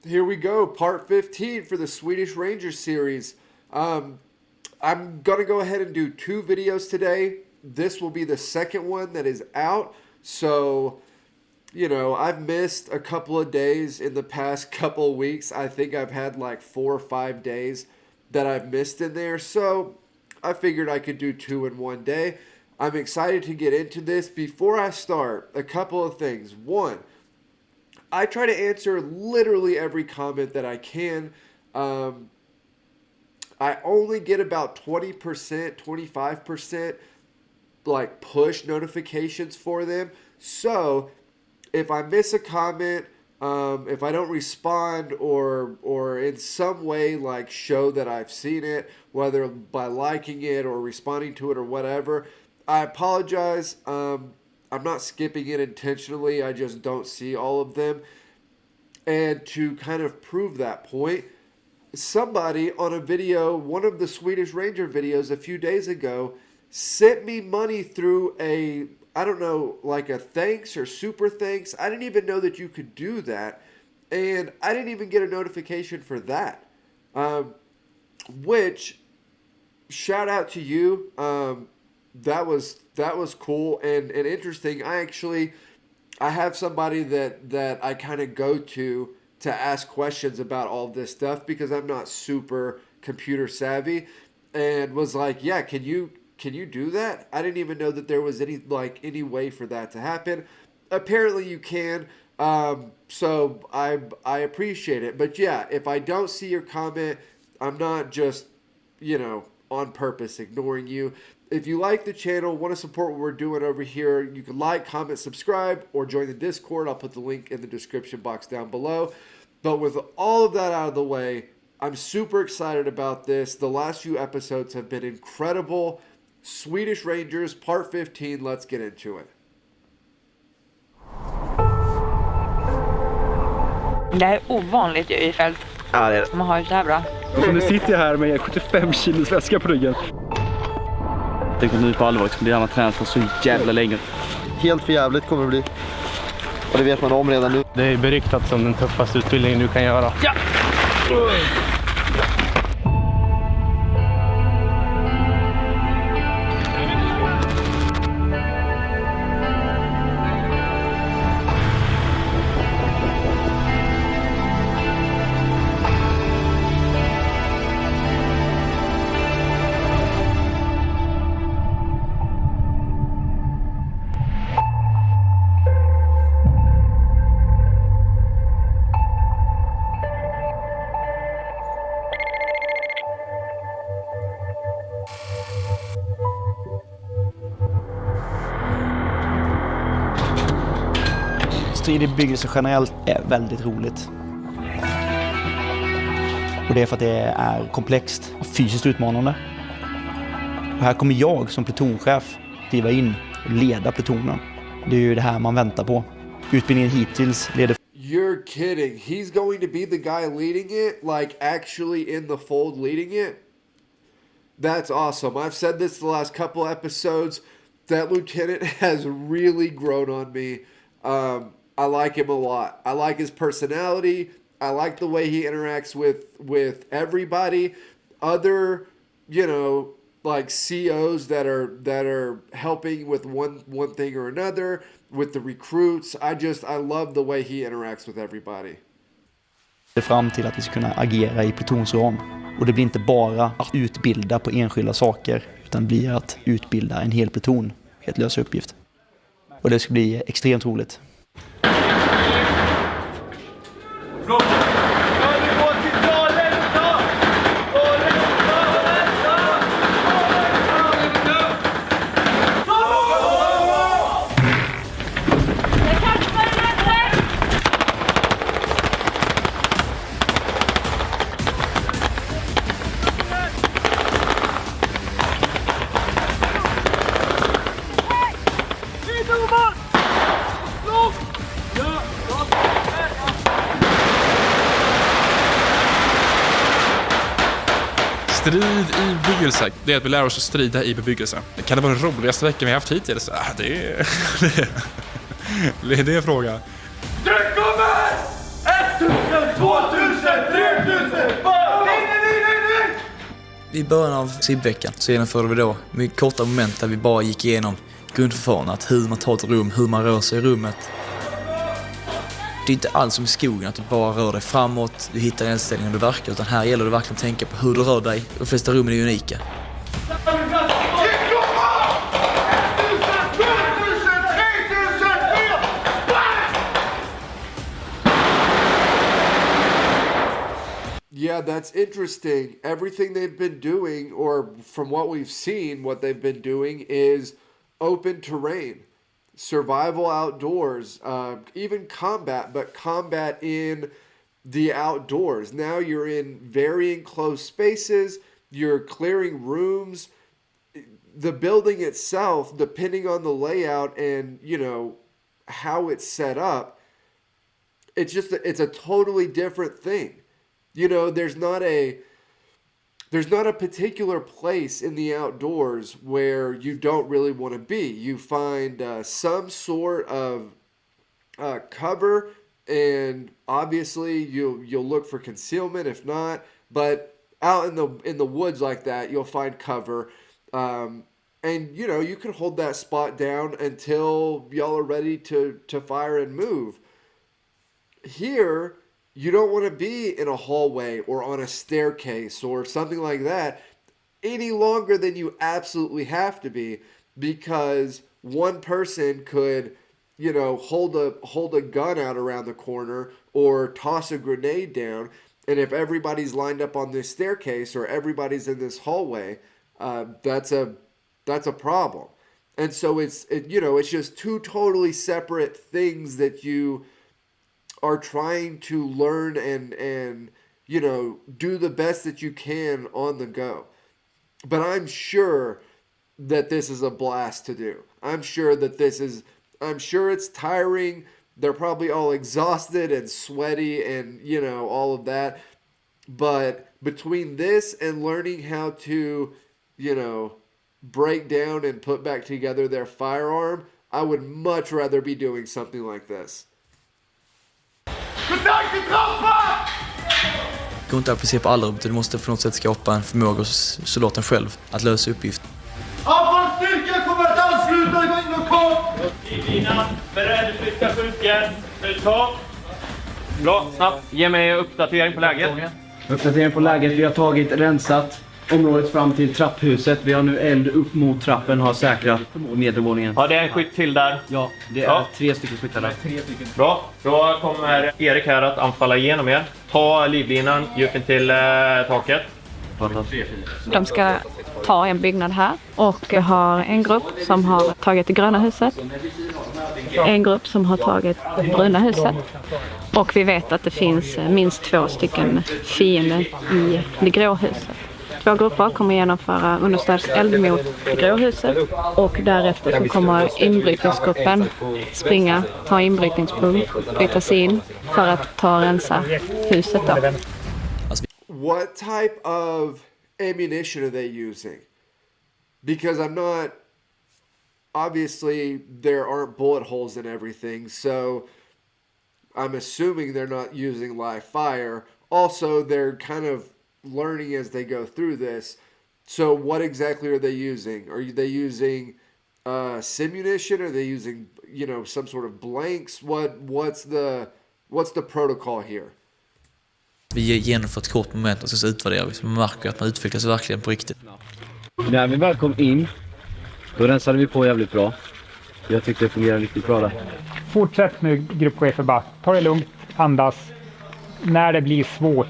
here we go, part 15 for the Swedish Ranger series. I'm going to go ahead and do 2 videos today. This will be the second one that is out. So, you know, I've missed a couple of days in the past couple of weeks. I think I've had like 4 or 5 days that I've missed in there. So I figured I could do 2 in one day. I'm excited to get into this. Before I start, a couple of things. One, I try to answer literally every comment that I can. I only get about 20%, 25% like push notifications for them. So if I miss a comment, if I don't respond or in some way like show that I've seen it, whether by liking it or responding to it or whatever, I apologize. I'm not skipping it intentionally. I just don't see all of them. And to kind of prove that point, somebody on a video, one of the Swedish Ranger videos a few days ago, sent me money through a, I don't know, like a thanks or super thanks. I didn't even know that you could do that. And I didn't even get a notification for that. Which, shout out to you. That was cool and interesting. I have somebody that I kind of go to ask questions about all this stuff because I'm not super computer savvy, and was like, yeah, can you do that? I didn't even know that there was any way for that to happen. Apparently you can. So I appreciate it. But yeah, if I don't see your comment, I'm not just, on purpose ignoring you. If you like the channel, want to support what we're doing over here, you can like, comment, subscribe, or join the Discord. I'll put the link in the description box down below. But with all of that out of the way, I'm super excited about this. The last few episodes have been incredible. Swedish Rangers, part 15. Let's get into it. Det är ovanligt i fält. Ja, det är det. Man har ju så här bra. Och så nu sitter jag här med 75 kilos väska på ryggen. Tänk nu på allvar, liksom, det har man tränat för så jävla länge. Helt för jävligt kommer det bli. Och det vet man om redan nu. Det är beryktat som den tuffaste utbildningen du kan göra. Ja! Strid i bebyggelse generellt är väldigt roligt. Och det är för att det är komplext och fysiskt utmanande. Och här kommer jag som plutonchef kliva in och leda plutonen. Det är ju det här man väntar på. Utbildningen hittills leder... You're kidding. He's going to be the guy leading it, like actually in the fold leading it? That's awesome. I've said this the last couple episodes. That lieutenant has really grown on me. I like him a lot. I like his personality. I like the way he interacts with everybody. Other, like COs that are helping with one thing or another, with the recruits. I love the way he interacts with everybody. Det fram till att vi ska kunna agera i plutonsram. Och det blir inte bara att utbilda på enskilda saker, utan det blir att utbilda en hel pluton. Helt lös uppgift. Och det ska bli extremt roligt. Strid i bebyggelse, det är att vi lär oss att strida i bebyggelse. Kan det vara den roligaste veckan vi haft hittills? Det är en fråga. Det kommer! 1000, 2000! I början av SIB-veckan så genomförde vi då med korta moment där vi bara gick igenom grundförfarandet, hur man tar ett rum, hur man rör sig i rummet. Det är inte alls som i skogen att du bara rör dig framåt, du hittar en ställning och du verkar, utan här gäller det verkligen att tänka på hur du rör dig. De flesta rummen är unika. Yeah, that's interesting. Everything they've been doing, or from what we've seen, what they've been doing is open terrain, survival outdoors, even combat, but combat in the outdoors. Now you're in very enclosed spaces, you're clearing rooms. The building itself, depending on the layout and, you know, how it's set up, it's a totally different thing. You know, there's not a particular place in the outdoors where you don't really want to be. You find some sort of cover, and obviously you'll look for concealment if not. But out in the woods like that, you'll find cover, and you know you can hold that spot down until y'all are ready to fire and move. Here, you don't want to be in a hallway or on a staircase or something like that any longer than you absolutely have to be, because one person could, you know, hold a gun out around the corner or toss a grenade down, and if everybody's lined up on this staircase or everybody's in this hallway, that's a problem. And so it's just two totally separate things that you are trying to learn and you know, do the best that you can on the go. But I'm sure that this is a blast to do. I'm sure it's tiring. They're probably all exhausted and sweaty and, you know, all of that. But between this and learning how to, you know, break down and put back together their firearm, I would much rather be doing something like this. Det går inte att applicera på alla rum, du måste på något sätt skapa en förmåga hos soldaten själv att lösa uppgiften. Anfallsstyrkan kommer att ansluta i lokal! Innan, beredd, flytta skjutjärn, uttag. Bra, snabbt. Ge mig uppdatering på läget. Uppdatering på läget, vi har rensat området fram till trapphuset. Vi har nu eld upp mot trappen och har säkrat nedervåningen. Ja, det är en skytt till där. Ja, det är 3 stycken skyttar där. Bra, då kommer Erik här att anfalla igenom er. Ta livlinan, djup in till taket. De ska ta en byggnad här och har en grupp som har tagit det gröna huset. En grupp som har tagit det bruna huset. Och vi vet att det finns minst 2 stycken fiender i det grå huset. 2 grupper kommer genomföra understödseld mot det grå huset och därefter så kommer inbrytningsgruppen springa, ta inbrytningspunkt, bryta sig in för att ta och rensa huset då. What type of ammunition are they using? Because obviously there aren't bullet holes in everything, so I'm assuming they're not using live fire. Also, they're kind of learning as they go through this. So what exactly are they using? Are they using simunition? Are they using, you know, some sort of blanks? What's the protocol here? Vi genomför ett kort moment och så utvärderar vi. Så man märker att man utvecklas verkligen på riktigt. När vi väl kom in, då rensade vi på jävligt bra. Jag tyckte det fungerade riktigt bra där. Fortsätt nu, gruppchefer, bara ta det lugnt, andas. När det blir svårt,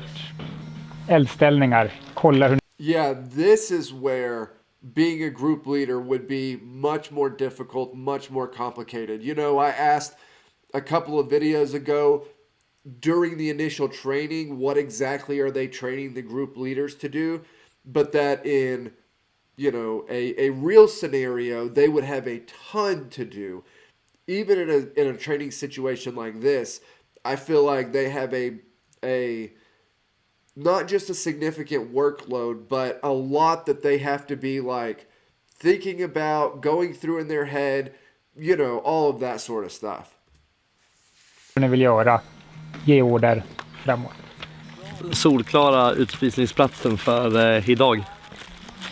eldställningar, kolla hur... Yeah, this is where being a group leader would be much more difficult, much more complicated. You know, I asked a couple of videos ago during the initial training, what exactly are they training the group leaders to do? But that in, you know, a real scenario, they would have a ton to do. Even in a training situation like this, I feel like they have a not just a significant workload, but a lot that they have to be like thinking about, going through in their head, you know, all of that sort of stuff. Ni vill göra, ge order framåt. Solklara utspisningsplatsen för idag.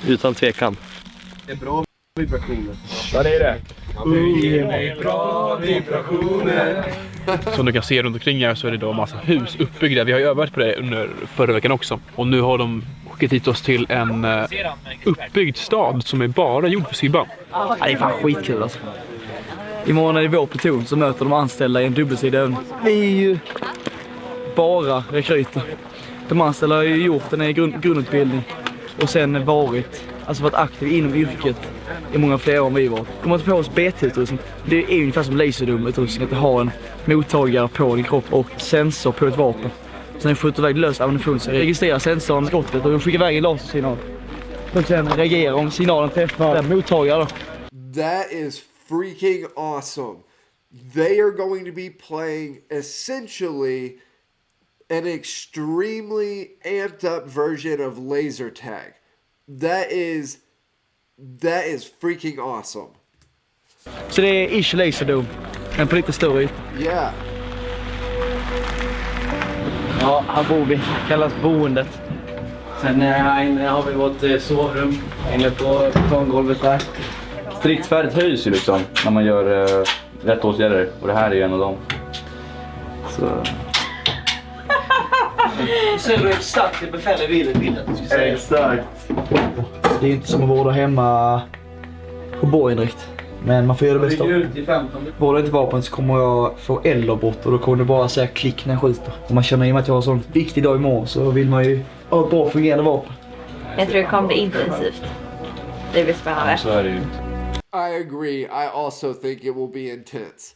Utan tvekan. Det är bra vibrationer. Ja, det är det. Ge mig bra vibrationer. Som du kan se runt omkring här så är det då massa hus uppbyggda. Vi har ju övat på det under förra veckan också. Och nu har de skickat hit oss till en uppbyggd stad som är bara gjord för Sibban. Ja, det är fan skitkul alltså. Imorgon är det vår pluton som möter de anställda i en dubbelsidig övning. Vi är ju bara rekryter. De anställda har ju gjort en grundutbildning och sen varit aktiv inom yrket i många fler år än vi var. Kommer inte på oss BT-utrustning. Det är ungefär som laserdum-utrustning, att du har en mottagare på din kropp och sensor på ett vapen. Sen skjuter iväg lös ammunition så registrerar sensorn skottet och skickar iväg en lasersignal. Och sen reagerar om signalen träffar den mottagare. That is freaking awesome. They are going to be playing essentially an extremely amped up version of laser tag. That is freaking awesome. Så det är ish laserdom, men på lite större. Yeah. Ja, här bor vi. Kallas boendet. Sen här inne har vi vårt sovrum inne på betonggolvet där. Stridsfärdigt hus liksom, när man gör rätt åtgärder. Och det här är ju en av dem. Så... Så är du exakt i befäl i bilden. Exakt. Det är inte som att vårda hemma på borgen direkt. Men man får göra det bästa. Vårdar inte vapen så kommer jag få eldavbrott och då kommer det bara säga klick när jag skjuter. Om man känner i att jag har en sån viktig dag imorgon så vill man ju ha ett bra fungerande vapen. Jag tror det kommer bli intensivt. Det blir spännande. Så är det ju. I agree. I also think it will be intense.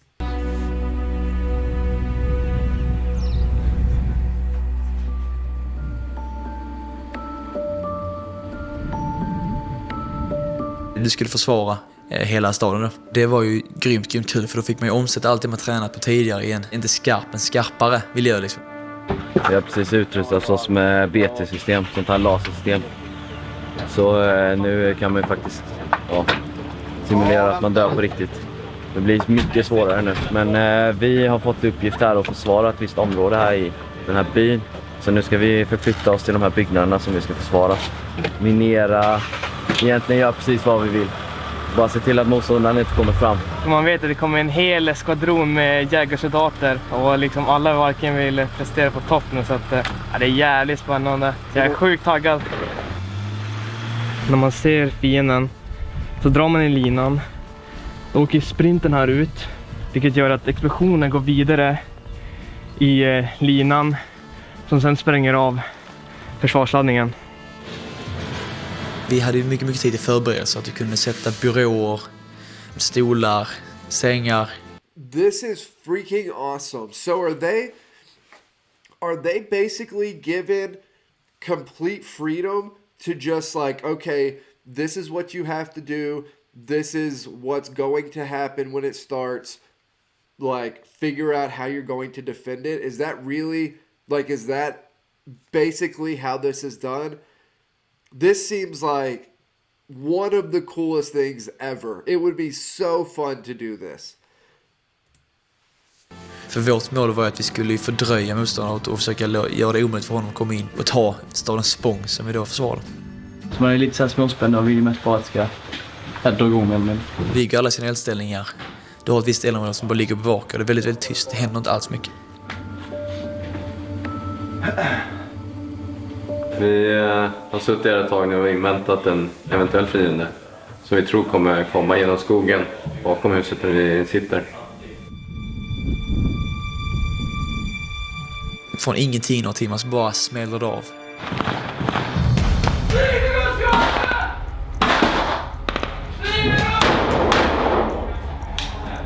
Du skulle försvara hela staden då. Det var ju grymt kul för då fick man ju omsätta allt det man tränat på tidigare igen. Inte skarpare miljö liksom. Vi har precis utrustat oss med BT-system, sånt här lasersystem. Så nu kan man ju faktiskt simulera att man dör på riktigt. Det blir mycket svårare nu. Men vi har fått uppgift här att försvara ett visst område här i den här byn. Så nu ska vi förflytta oss till de här byggnaderna som vi ska försvara. Minera, egentligen göra precis vad vi vill. Bara se till att motståndaren inte kommer fram. Man vet att det kommer en hel skvadron med jägarsoldater och liksom alla varken vill prestera på topp nu så att det är jävligt spännande. Jag är sjukt taggad. När man ser fienden så drar man i linan. Då åker sprinten här ut, vilket gör att explosionen går vidare i linan som sen spränger av försvarsladdningen. Vi hade ju mycket tid i förberedelse att vi kunde sätta byråer, stolar, sängar. This is freaking awesome. So are they basically given complete freedom to just like, okay, this is what you have to do. This is what's going to happen when it starts. Like, figure out how you're going to defend it. Is that really, like, is that basically how this is done? This seems like one of the coolest things ever. It would be so fun to do this. För vårt mål var att vi skulle fördröja motståndet och försöka göra det omöjligt för honom att komma in och ta stadens spång som vi då försvarade. Så man är lite så här småspänd och vill mest bara att ska dra igång med. Bygger alla sina eldställningar. Du har ett visst elområde som bara ligger och bevakar. Det är väldigt tyst. Det händer inte alls mycket. Vi har suttit här ett tag nu och inväntat en eventuell fiende som vi tror kommer komma genom skogen bakom huset där vi sitter. Från ingenting några timmar så bara smäller det av.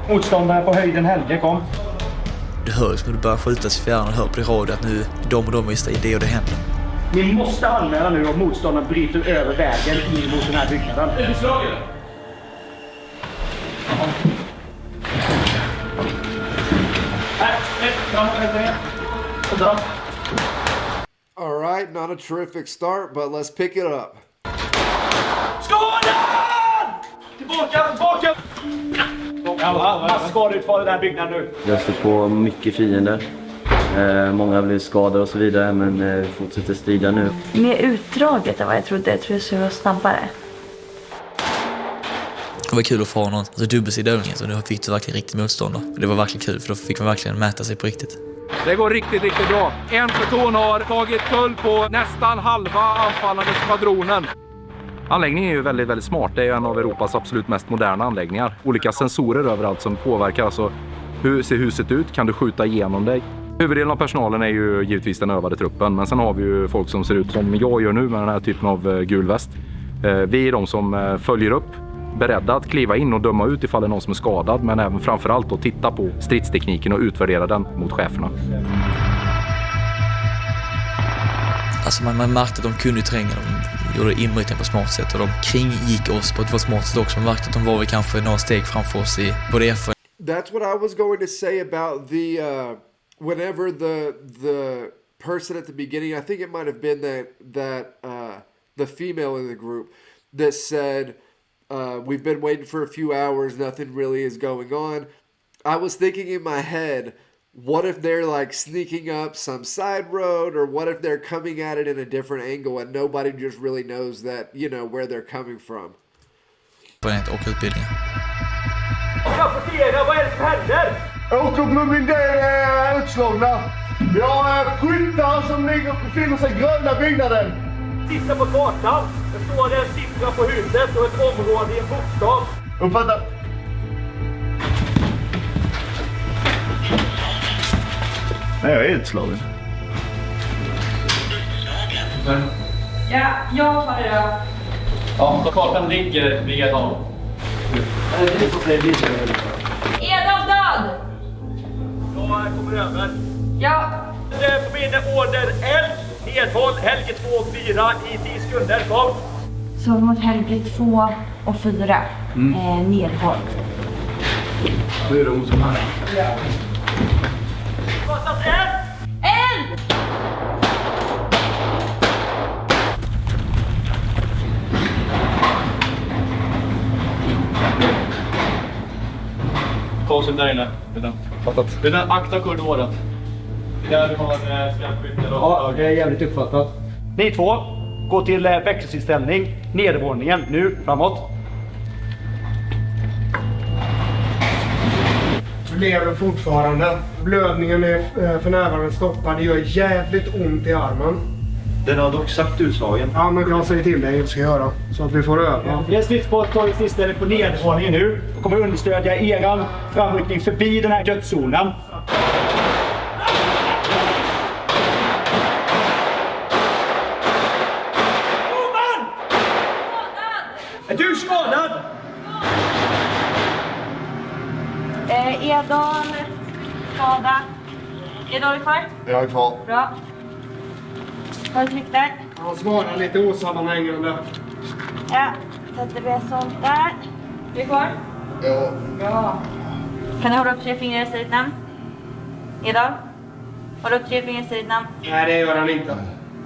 Motståndare på höjden Helge kom. Du hör som du börjar skjutas i fjärran och hör på radio att nu de och de visste det och det händer. Ni måste anmäla nu om motståndaren bryter över vägen in mot den här byggnaden. Är du slagen? All right, not a terrific start, but let's pick it up. Skådan! Tillbaka! Massskador ut för den här byggnaden nu. Jag står på mycket fiender. Många har blivit skadade och så vidare, men vi fortsätter strida nu. Mer utdraget än vad jag trodde. Jag tror det skulle vara snabbare. Det var kul att få någon dubbelsidig övning, så nu fick du verkligen riktigt motstånd. Det var verkligen kul, för då fick man verkligen mäta sig på riktigt. Det går riktigt bra. En pluton har tagit kull på nästan halva anfallande skvadronen. Anläggningen är ju väldigt, väldigt smart. Det är en av Europas absolut mest moderna anläggningar. Olika sensorer överallt som påverkar. Alltså, hur ser huset ut? Kan du skjuta igenom dig? Huvuddelen av personalen är ju givetvis den övade truppen. Men sen har vi ju folk som ser ut som jag gör nu med den här typen av gul väst. Vi är de som följer upp, beredda att kliva in och döma ut ifall det är någon som är skadad. Men även framförallt att titta på stridstekniken och utvärdera den mot cheferna. Alltså man märkte att de kunde tränga, de gjorde inbrytning på smart sätt och de kringgick oss på ett smart sätt också. Man märkte att de var väl kanske några steg framför oss i både FN. That's what I was going to say about the whenever the person at the beginning, I think it might have been the female in the group that said we've been waiting for a few hours, nothing really is going on. I was thinking in my head, what if they're like sneaking up some side road, or what if they're coming at it in a different angle and nobody just really knows that, you know, where they're coming from. Och utbildning. Rapportera, vad är det som händer? Åkerblomning är utslagna. Vi har skyttar som befinner sig i gröna byggnaden. Titta på kartan. Det står en siffra på huset och ett område i en bokstav. Uppfatta. Nej, jag är utslagen. Ja, jag tar det då. Ja, så kartan ligger vid ett håll. Edom död! Jag kommer över. Ja. På min order 1, nedhåll, Helge 2 och 4 i 10 sekunder. Kom. Så mot Helge 2 och 4. Nedhåll. Nu är det hon som är. Ja. Fattas 1! 1! Konsul där inne. Fattat. Utan akta korridoren. Där du har skarpskytte. Ja, det är jävligt uppfattat. Ni två, gå till växelsinställning. Nedervåningen, nu, framåt. Lever fortfarande. Blödningen är för närvarande stoppad. Det gör jävligt ont i armen. Den har dock sagt utslagen. Ja, men jag säger till dig vad jag ska göra. Så att vi får öva. Det är stridsbåt tagit stridsställning på nedervåningen nu. Och kommer understödja eran framryckning förbi den här dödszonen. Är du skadad? Edon skada. Edon är kvar? Jag är kvar. Bra. Har du tryckt där? Han svarar lite osammanhängande. Ja, sätter vi sånt där. Du är kvar? Ja. Bra. Kan du hålla upp 3 fingrar i ditt namn? Edon? Hålla upp 3 fingrar i ditt namn? Nej, det gör han inte.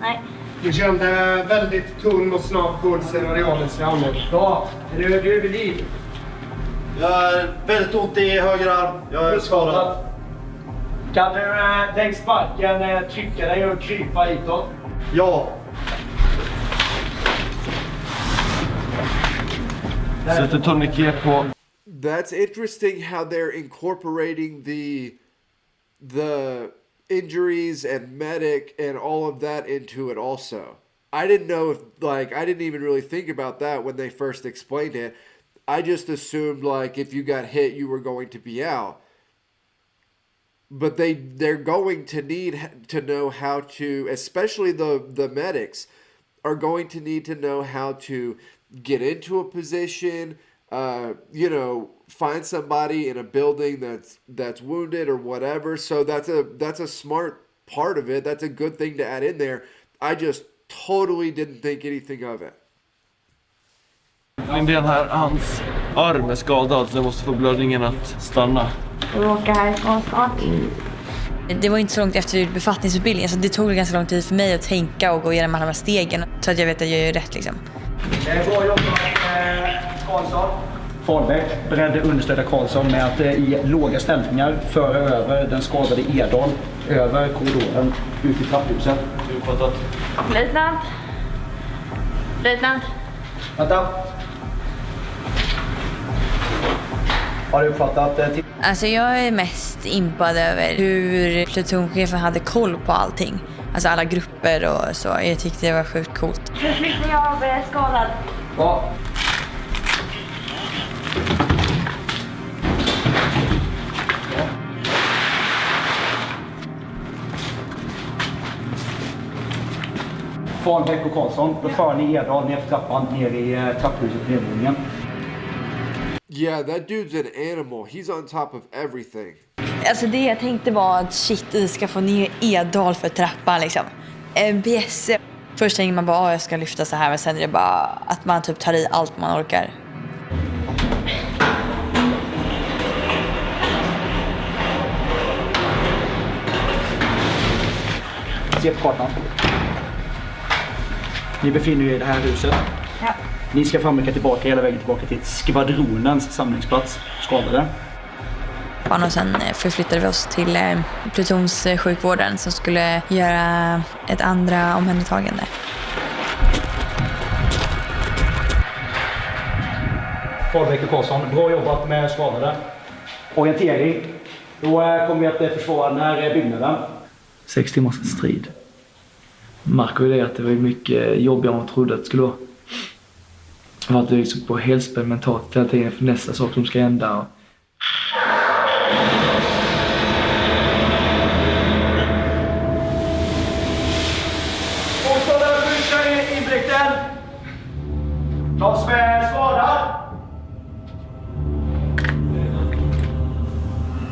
Nej. Du kände väldigt tung och snabb puls i radialis i armen. Ja, är du vid liv? Jag har väldigt ont i höger arm. Jag är skadad. Kan du längs backen trycka dig och krypa hitåt? Ja. Sätter tourniquet på. That's interesting how they're incorporating the injuries and medic and all of that into it also. I didn't know if, like, I didn't even really think about that when they first explained it. I just assumed, like, if you got hit, you were going to be out. But they're going to need to know how to, especially the medics, are going to need to know how to get into a position, you know, find somebody in a building that's wounded or whatever. So that's a smart part of it. That's a good thing to add in there. I just totally didn't think anything of it. Min ben här, hans arm är skadad så jag måste få blödningen att stanna. Du åker härifrån snart. Det var inte så långt efter befattningsutbildningen så det tog ganska lång tid för mig att tänka och gå igenom alla de här stegen så att jag vet att jag gör rätt liksom. Bra jobbat Karlsson. Farbäck beredde understödja Karlsson med att i låga ställningar föra över den skadade Edon över korridoren ut i trapphuset. Uppfattat. Löjtnant. Löjtnant. Vänta. Har du uppfattat det? Alltså jag är mest impad över hur plutonchefen hade koll på allting. Alltså alla grupper och så. Jag tyckte det var sjukt coolt. Förflyttning av skadad. Ja. Från Bäck och Karlsson, då för ni Edal ner för trappan, ner i trapphuset på nedvåningen. Yeah, that dude's an animal. He's on top of everything. Alltså det jag tänkte var att shit, vi ska få ner Edal för trappan liksom. MBS. Först tänker man bara jag ska lyfta så här, men sen är det bara att man typ tar i allt man orkar. Se på kartan. Ni befinner er i det här huset. Ja. Ni ska framrycka tillbaka hela vägen tillbaka till skvadronens samlingsplats. Skadade. Och sen förflyttade vi oss till plutonssjukvården som skulle göra ett andra omhändertagande. Farbäck och Karlsson, bra jobbat med skadade. Orientering. Då kommer vi att försvara den här byggnaden. 6 timmars strid. Märker ju det att det var mycket jobbigare än man trodde att det skulle vara. Jag var liksom på helspänn mentalt hela tiden för nästa sak som ska hända. De som är skadade.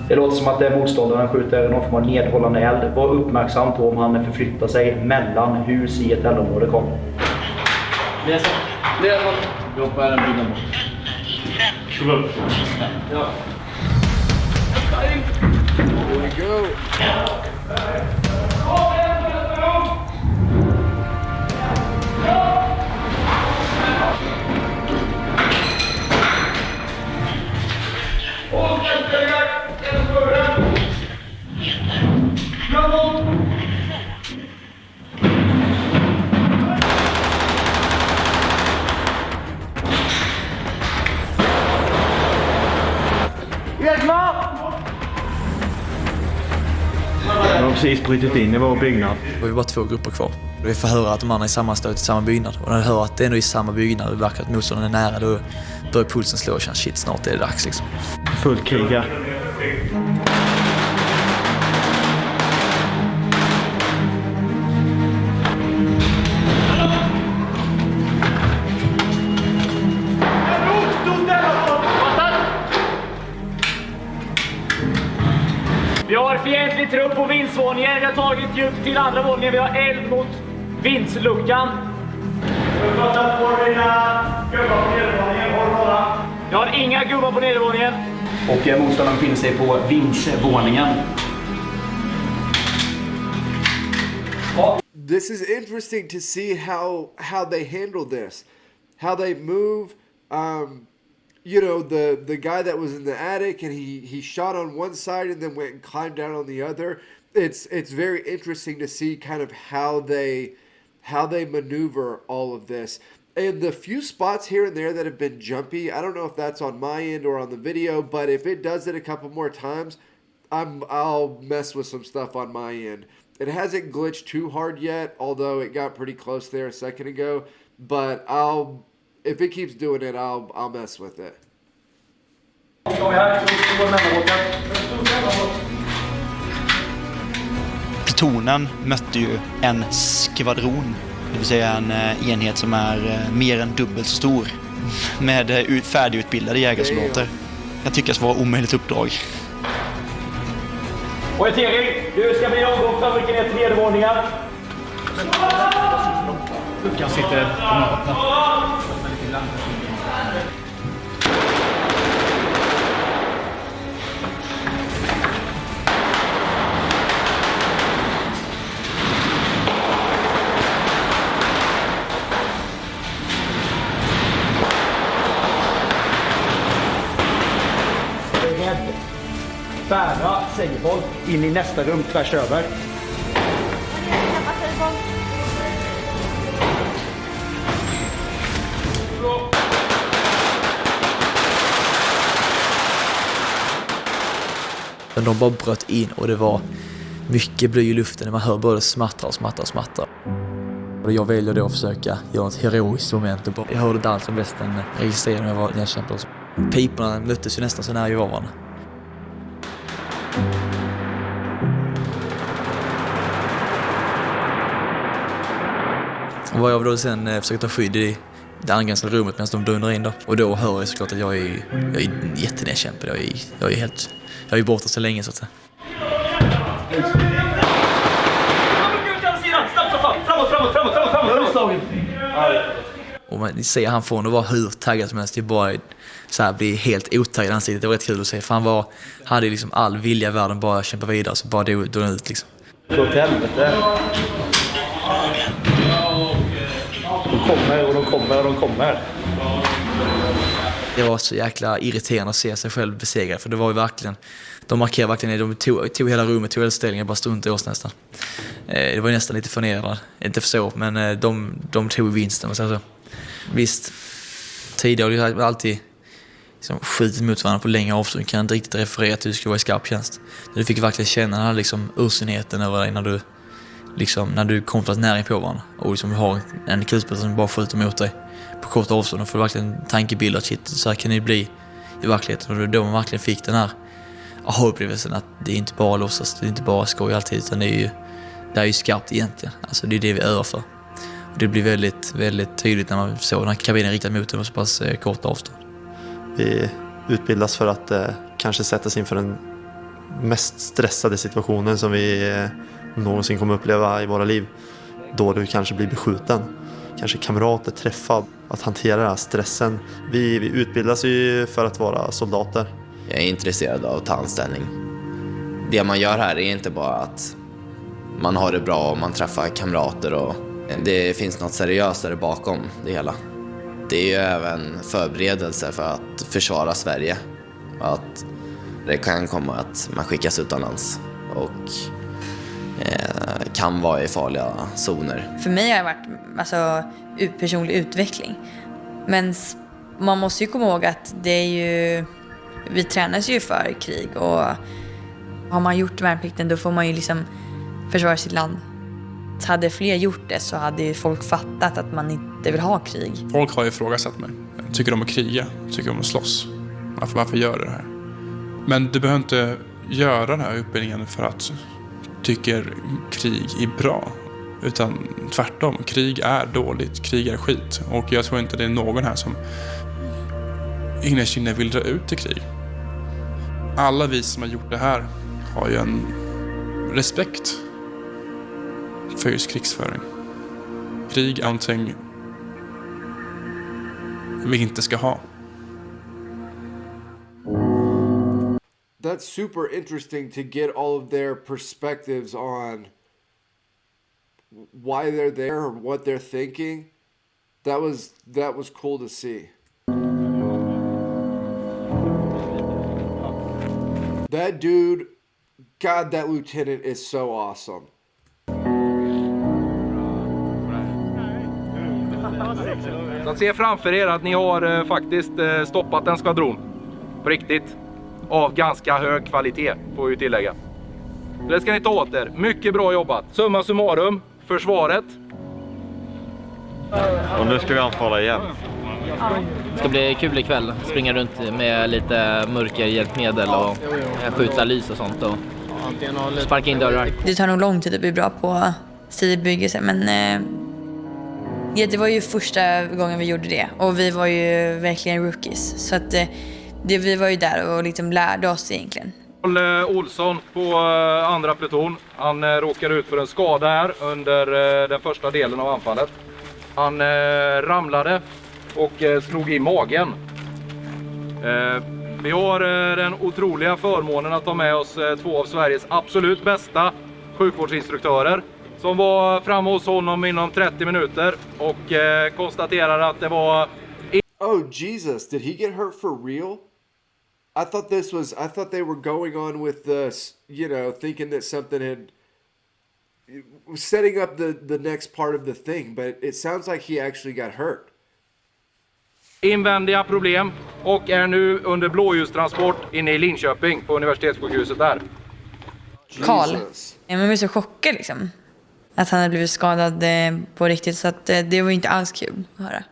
Det låter som att motståndaren skjuter någon form av nedhållande eld. Var uppmärksam på om han förflyttar sig mellan hus i ett eldområde. Kom. Det är så. Vi hoppar en byggnad bort. Ja. Here we go. De har precis brutit in i vår byggnad. Det var bara 2 grupper kvar. Vi får höra att de andra är sammanstöt i samma byggnad. Och när vi hör att det är nog i samma byggnad och det verkar att motståndaren är nära, då börjar pulsen slå och känns shit, snart är det dags liksom. Fullt krig här. Vi har fientlig trupp på vindsvåningen. Vi har tagit djupt till andra våningen. Vi har eld mot vindsluckan. Jag har inga gubbar på nedervåningen. Och motståndaren befinner sig på vindsvåningen. This is interesting to see how they handle this, how they move. You know, the guy that was in the attic and he shot on one side and then went and climbed down on the other. It's very interesting to see kind of how they maneuver all of this. And the few spots here and there that have been jumpy, I don't know if that's on my end or on the video, but if it does it a couple more times, I'll mess with some stuff on my end. It hasn't glitched too hard yet, although it got pretty close there a second ago. But if it keeps doing it, I'll mess with it. Plutonen mötte ju en skvadron, det vill säga en enhet som är mer än dubbelt så stor, med färdigutbildade jägarsoldater. Jag tycker det var ett omöjligt uppdrag. Orientering, du ska bli omgång för att rycka ner till nedervåningar. Luckan sitter på maten. Bära segerboll in i nästa rum tvärs över. Men de bara bröt in och det var mycket bly i luften när man hör både smattra och smattra och smattra. Och jag väljer då att försöka göra ett heroiskt moment. Jag hörde inte alls som västen registrerade när jag kämpade också. Piporna möttes ju nästan så nära i varandra. Och vad jag då sen försökte ta skydd i det angränsande rummet medan de dundrar in då. Och då hör jag såklart att jag är jättenedkämpad. Jag är borta så länge så att säga. Och man ser han får nog vara hur taggad som helst. Det bara så här blir helt otaggad ansiktet. Det var rätt kul att se. För han hade liksom all vilja i världen bara kämpa vidare. Så bara dog ut liksom. Så till helvete. De kommer. Det var så jäkla irriterande att se sig själv besegrad. För det var ju verkligen... De markerade verkligen, de tog hela rummet, tog hela ställningen, bara stod inte oss nästan. Det var nästan lite förnedrande. Inte för så, men de tog vinsten. Och så. Visst, tidigare har det alltid liksom, skjutit mot varandra på längre avstånd. Kan inte riktigt referera till hur det skulle vara i skarp tjänst. Du fick verkligen känna den här liksom, ursenheten över dig när du kom plats nära på varandra. Och liksom, du har en kulspelare som bara skjuter mot dig på kort avstånd. Och får verkligen tankebilder att shit, så här kan det bli i verkligheten. Och det är då man verkligen fick den här aha-upplevelsen att det är inte bara låtsas, det är inte bara skoj alltid, utan det är ju skarpt egentligen. Alltså det är det vi övar för. Och det blir väldigt, väldigt tydligt när man såg den här kabinen riktad mot den och så pass kort avstånd. Vi utbildas för att kanske sätta sig inför den mest stressade situationen som vi någonsin kommer uppleva i våra liv. Då du kanske blir beskjuten, kanske kamrater träffad, att hantera den här stressen. Vi utbildas ju för att vara soldater. Jag är intresserad av att ta anställning. Det man gör här är inte bara att man har det bra och man träffar kamrater och det finns något seriösare bakom det hela. Det är ju även förberedelse för att försvara Sverige. Att det kan komma att man skickas utomlands och kan vara i farliga zoner. För mig har det varit personlig utveckling. Men man måste ju komma ihåg att det är ju... Vi tränas ju för krig och har man gjort värnplikten då får man ju liksom försvara sitt land. Hade fler gjort det så hade ju folk fattat att man inte vill ha krig. Folk har ju ifrågasatt mig. Tycker de att kriga? Tycker de att slåss? Varför gör du det här? Men du behöver inte göra den här utbildningen för att tycker krig är bra. Utan tvärtom, krig är dåligt, krig är skit. Och jag tror inte det är någon här som innerst inne vill dra ut i krig. Alla vi som har gjort det här har ju en respekt för just krigsföring. Krig är någonting vi inte ska ha. That's super interesting to get all of their perspectives on why they're there or what they're thinking. That was cool to see. That dude, God, that lieutenant is so awesome. Så se framför er att ni har faktiskt stoppat en skvadron. På riktigt. Av ganska hög kvalitet, får vi tillägga. Det ska ni ta åt er. Mycket bra jobbat. Summa summarum, försvaret. Och nu ska vi anfalla igen. Det ska bli kul ikväll. Springa runt med lite mörkerhjälpmedel och skjuta lys och sånt och sparka in dörrar. Det tar nog lång tid att bli bra på Strid bebyggelse, men det var ju första gången vi gjorde det och vi var ju verkligen rookies. Så att vi var ju där och liksom lärde oss egentligen. Olsson på andra pluton. Han råkade ut för en skada här under den första delen av anfallet. Han ramlade och slog i magen. Vi har den otroliga förmånen att ta med oss två av Sveriges absolut bästa sjukvårdsinstruktörer som var framme hos honom inom 30 minuter och konstaterade att det var... Oh Jesus, did he get hurt for real? I thought they were going on with this, you know, thinking that something had setting up the next part of the thing, but it sounds like he actually got hurt. Invändiga problem och är nu under blåljustransport inne i Linköping på universitetssjukhuset där. Karl. Man blev så chockad liksom. Att han hade blivit skadad på riktigt, så att det var inte alls kul att höra.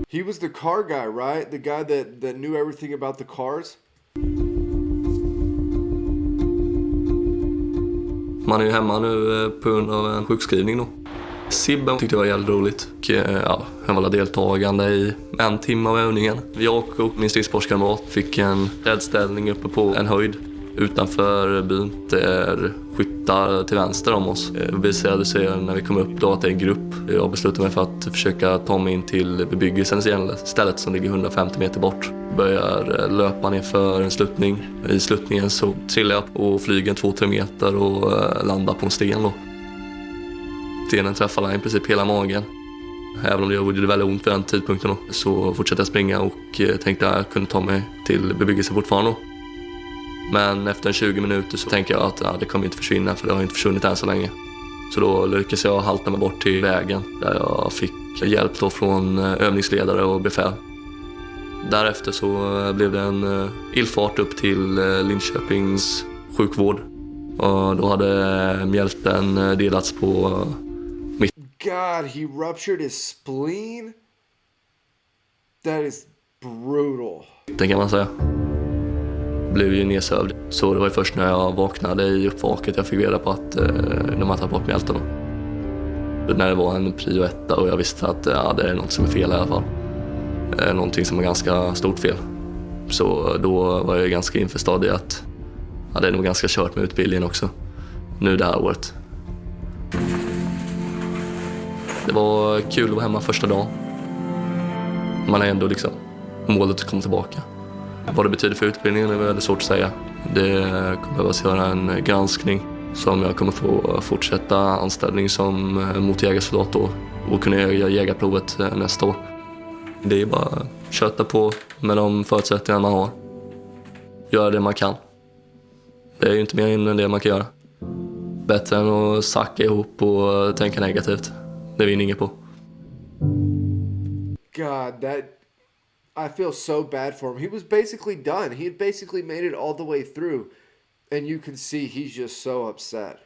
He was the car guy, right? The guy that knew everything about the cars? Man är ju hemma nu på grund av en sjukskrivning då. Sibben tyckte jag var jävligt roligt. Och, ja, han var deltagande i 1 timme av övningen. Jag och min stridssportskamrat fick en räddställning uppe på en höjd utanför byn. Det är skyttar till vänster om oss. Det visade sig när vi kom upp då att det är en grupp. Jag beslutade mig för att försöka ta mig in till bebyggelsen istället, som ligger 150 meter bort. Börjar löpa ner för en sluttning. I sluttningen så trillar jag och flyger 2-3 meter och landar på en sten då. Stenen träffade i princip hela magen. Även om det gjorde väldigt ont vid den tidpunkten då, så fortsatte jag springa och tänkte att jag kunde ta mig till bebyggelsen fortfarande då. Men efter 20 minuter så tänkte jag att det kommer inte försvinna, för det har inte försvunnit än så länge. Så då lyckades jag halta mig bort till vägen där jag fick hjälp då från övningsledare och befäl. Därefter så blev det en illfart upp till Linköpings sjukvård. Och då hade mjälten delats på mitt. God, he ruptured his spleen? That is brutal. Det kan man säga. Blev ju nedsövd. Så det var ju först när jag vaknade i uppvaket jag fick reda på att de hade tagit bort mjälten. När det var en prio 1 och jag visste att det är något som är fel i alla fall. Någonting som är ganska stort fel. Så då var jag ganska införstådd i att det är nog ganska kört med utbildningen också. Nu det här året. Det var kul att vara hemma första dagen. Man är ändå liksom målet att komma tillbaka. Vad det betyder för utbildningen är väldigt svårt att säga. Det kommer behövas göra en granskning som jag kommer få fortsätta anställning som mot jägarsoldat då, och kunna göra jägarprovet nästa år. Det är bara att köta på med de förutsättningar man har. Göra det man kan. Det är ju inte mer än det man kan göra. Bättre än att sacka ihop och tänka negativt. Det vinner inget på. God, I feel so bad for him. He was basically done. He had basically made it all the way through. And you can see he's just so upset.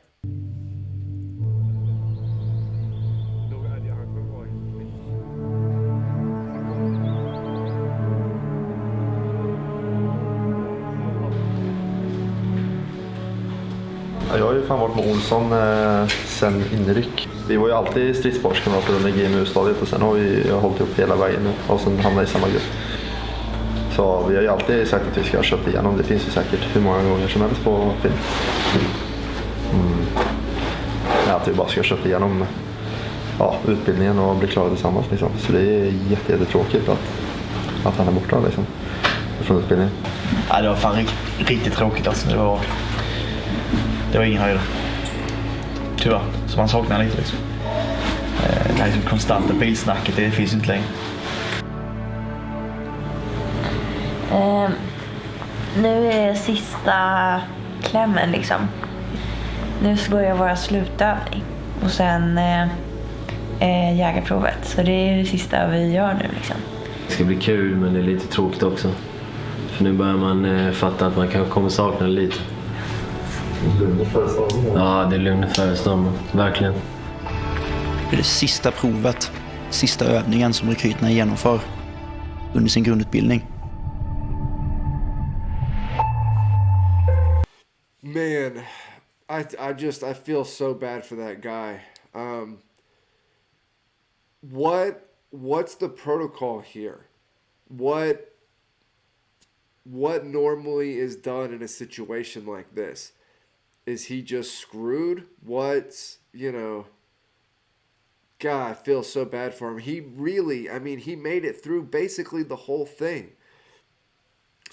Jag har ju fan varit med Olsson sen inryck. Vi var ju alltid stridssportskamrater under GMU-stadiet och sen har jag hållit upp hela vägen nu och sen hamnat i samma grupp. Så vi har ju alltid sagt att vi ska ha köpt igenom. Det finns ju säkert hur många gånger som helst på film. Att vi bara ska ha köpt igenom utbildningen och bli klara tillsammans liksom. Så det är jättetråkigt att han är borta liksom, från utbildningen. Ja, det var fan riktigt tråkigt alltså. Det var ingen höjd. Tyvärr. Så man saknar lite liksom. Det här liksom konstanta bilsnacket, det finns inte längre. Nu är sista klämmen liksom. Nu börjar vara slutövning. Och sen jägarprovet. Så det är det sista vi gör nu liksom. Det ska bli kul, men det är lite tråkigt också. För nu börjar man fatta att man kanske kommer sakna det lite. Ja, det är lugnet förestorm. Verkligen. Det är det sista provet, sista övningen som rekryterna genomför under sin grundutbildning. Man, I feel so bad for that guy. What's the protocol here? What normally is done in a situation like this? Is he just screwed? God, I feel so bad for him. He really, he made it through basically the whole thing.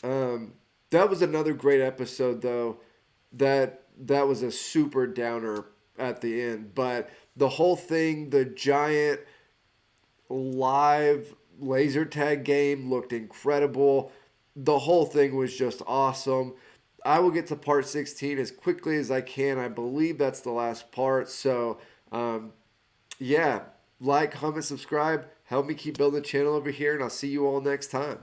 That was another great episode, though. That was a super downer at the end. But the whole thing, the giant live laser tag game looked incredible. The whole thing was just awesome. I will get to part 16 as quickly as I can. I believe that's the last part. So, yeah, like, comment, subscribe. Help me keep building the channel over here, and I'll see you all next time.